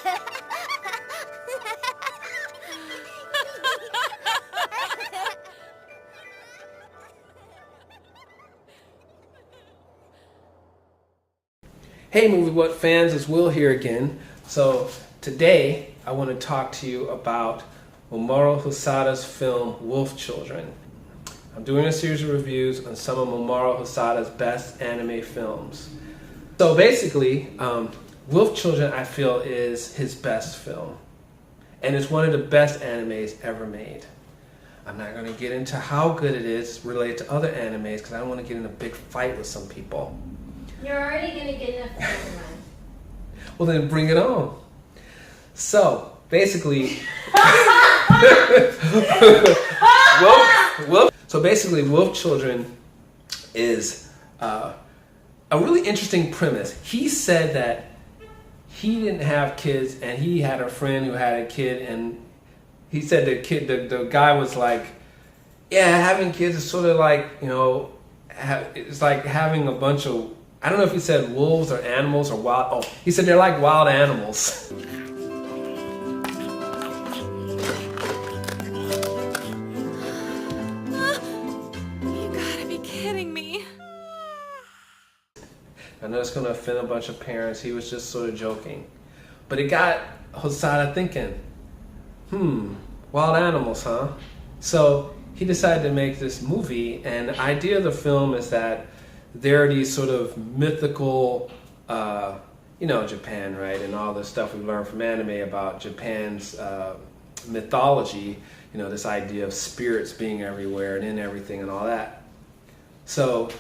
Hey Movie What fans, it's Will here again. So today I want to talk to you about Mamoru Hosada's film Wolf Children. I'm doing a series of reviews on some of Mamoru Hosada's best anime films. So basically, Wolf Children I feel is his best film. And it's one of the best animes ever made. I'm not going to get into how good it is related to other animes because I don't want to get in a big fight with some people. You're already going to get enough time. Well, then bring it on. So, basically, Wolf Children is a really interesting premise. He said that he didn't have kids, and he had a friend who had a kid, and he said the guy was like, yeah, having kids is sort of like, you know, it's like having a bunch of, I don't know if he said wolves or animals or wild. Oh, he said they're like wild animals. You gotta be kidding me. I know it's going to offend a bunch of parents. He was just sort of joking. But it got Hosada thinking, wild animals, huh? So he decided to make this movie, and the idea of the film is that there are these sort of mythical, you know, Japan, right? And all the stuff we learned from anime about Japan's mythology, you know, this idea of spirits being everywhere and in everything and all that. So,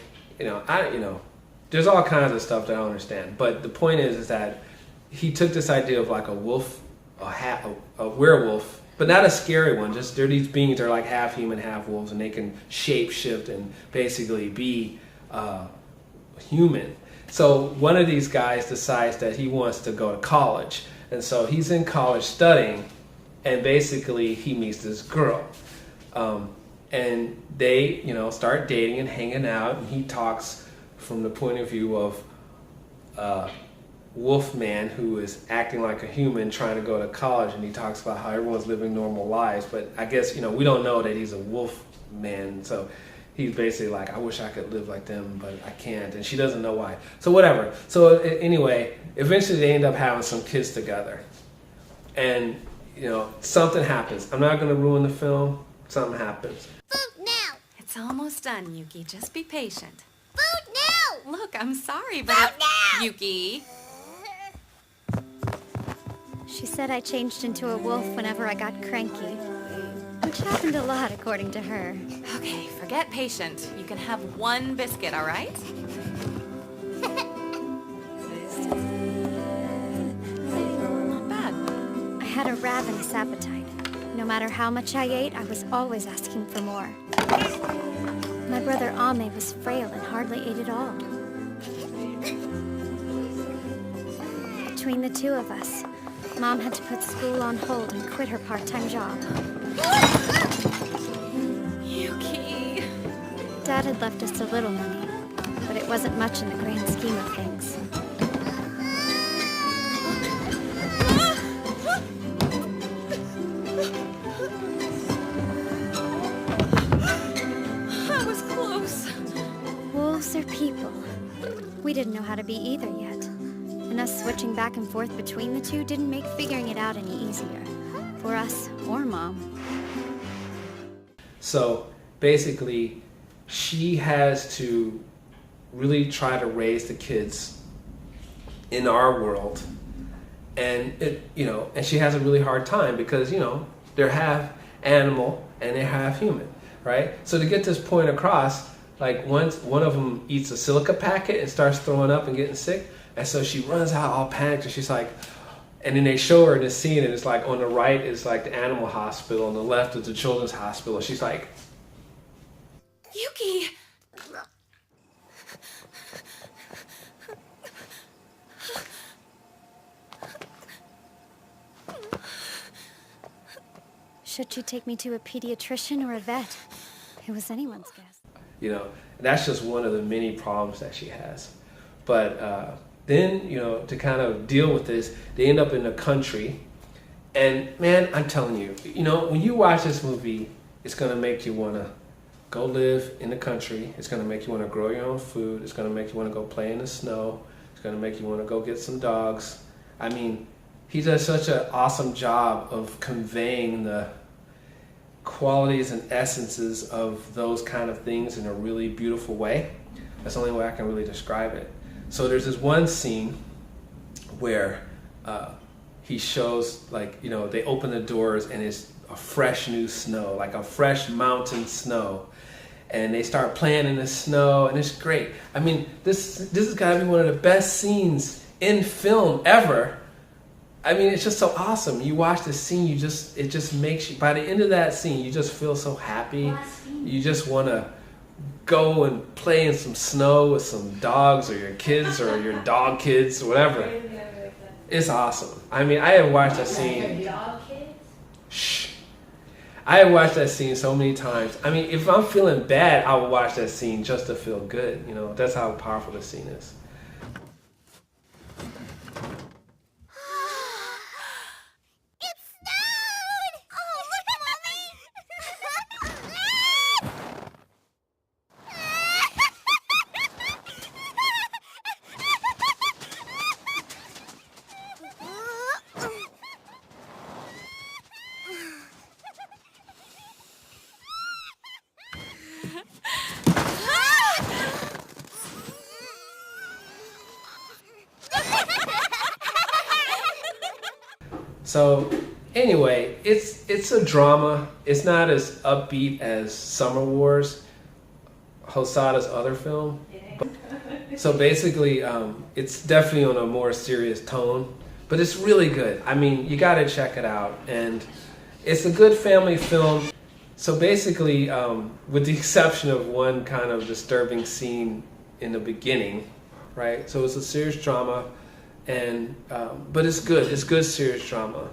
there's all kinds of stuff that I don't understand. But the point is that he took this idea of like a wolf, a werewolf, but not a scary one. Just they're these beings that are like half human, half wolves, and they can shape shift and basically be human. So one of these guys decides that he wants to go to college, and so he's in college studying, and basically he meets this girl, and they, you know, start dating and hanging out, and he talks from the point of view of Wolfman, who is acting like a human trying to go to college, and he talks about how everyone's living normal lives, but I guess, you know, we don't know that he's a wolf man, so he's basically like, I wish I could live like them, but I can't, and she doesn't know why. So whatever. So anyway, eventually they end up having some kids together, and you know, something happens. I'm not going to ruin the film. Something happens. Food now! It's almost done, Yuki. Just be patient. Food now! Look, I'm sorry, but Food now! Yuki. She said I changed into a wolf whenever I got cranky, which happened a lot according to her. Okay, forget patient. You can have one biscuit, all right? Not bad. I had a ravenous appetite. No matter how much I ate, I was always asking for more. My brother Ame was frail and hardly ate at all. Between the two of us, Mom had to put school on hold and quit her part-time job. Yuki. Dad had left us a little money, but it wasn't much in the grand scheme of things. That was close. Wolves are people. We didn't know how to be either yet. And us switching back and forth between the two didn't make figuring it out any easier. For us or Mom. So basically, she has to really try to raise the kids in our world, and and she has a really hard time because, you know, they're half animal and they're half human, right? So to get this point across, like once one of them eats a silica packet and starts throwing up and getting sick, and so she runs out all panicked, and she's like, and then they show her this scene, and it's like on the right is like the animal hospital, on the left is the children's hospital. She's like, Yuki! Should she take me to a pediatrician or a vet? It was anyone's guess. you know, that's just one of the many problems that she has. But then, you know, to kind of deal with this, they end up in the country. And man, I'm telling you, you know, when you watch this movie, it's going to make you want to go live in the country. It's going to make you want to grow your own food. It's going to make you want to go play in the snow. It's going to make you want to go get some dogs. I mean, he does such an awesome job of conveying the qualities and essences of those kind of things in a really beautiful way. That's the only way I can really describe it. So there's this one scene where he shows, like, you know, they open the doors and it's a fresh new snow, like a fresh mountain snow. And they start playing in the snow, and it's great. I mean, this has got to be one of the best scenes in film ever. I mean, it's just so awesome. You watch the scene, it just makes you, by the end of that scene, you just feel so happy. You just want to go and play in some snow with some dogs or your kids or your dog kids or whatever. It's awesome. I mean, I have watched that scene. Shh. I have watched that scene so many times. I mean, if I'm feeling bad, I will watch that scene just to feel good. You know, that's how powerful the scene is. So anyway, it's a drama. It's not as upbeat as Summer Wars, Hosada's other film. So basically, it's definitely on a more serious tone, but it's really good. I mean, you got to check it out, and it's a good family film. So basically, with the exception of one kind of disturbing scene in the beginning, right? So it's a serious drama. And but it's good. It's good serious drama.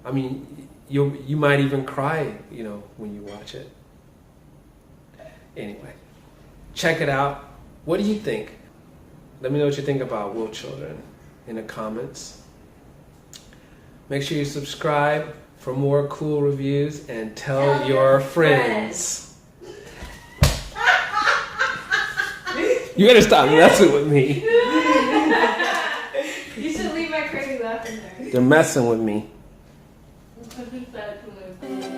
I mean, you might even cry, you know, when you watch it. Anyway, check it out. What do you think? Let me know what you think about Will Children in the comments. Make sure you subscribe for more cool reviews and tell your friends. You gotta stop messing with me. They're messing with me.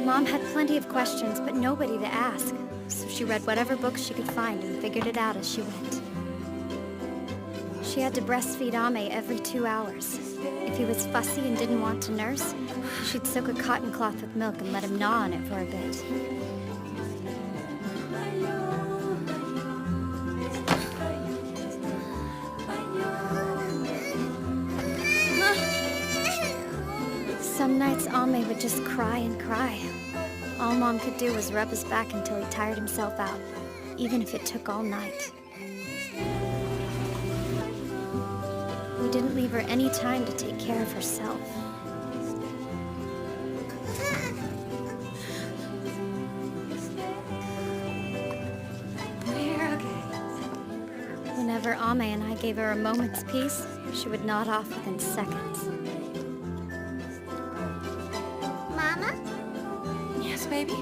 Mom had plenty of questions, but nobody to ask. So she read whatever books she could find and figured it out as she went. She had to breastfeed Ame every 2 hours. If he was fussy and didn't want to nurse, she'd soak a cotton cloth with milk and let him gnaw on it for a bit. Some nights Ame would just cry and cry. All Mom could do was rub his back until he tired himself out, even if it took all night. We didn't leave her any time to take care of herself. We're okay. Whenever Ame and I gave her a moment's peace, she would nod off within seconds. Mama? Yes, baby?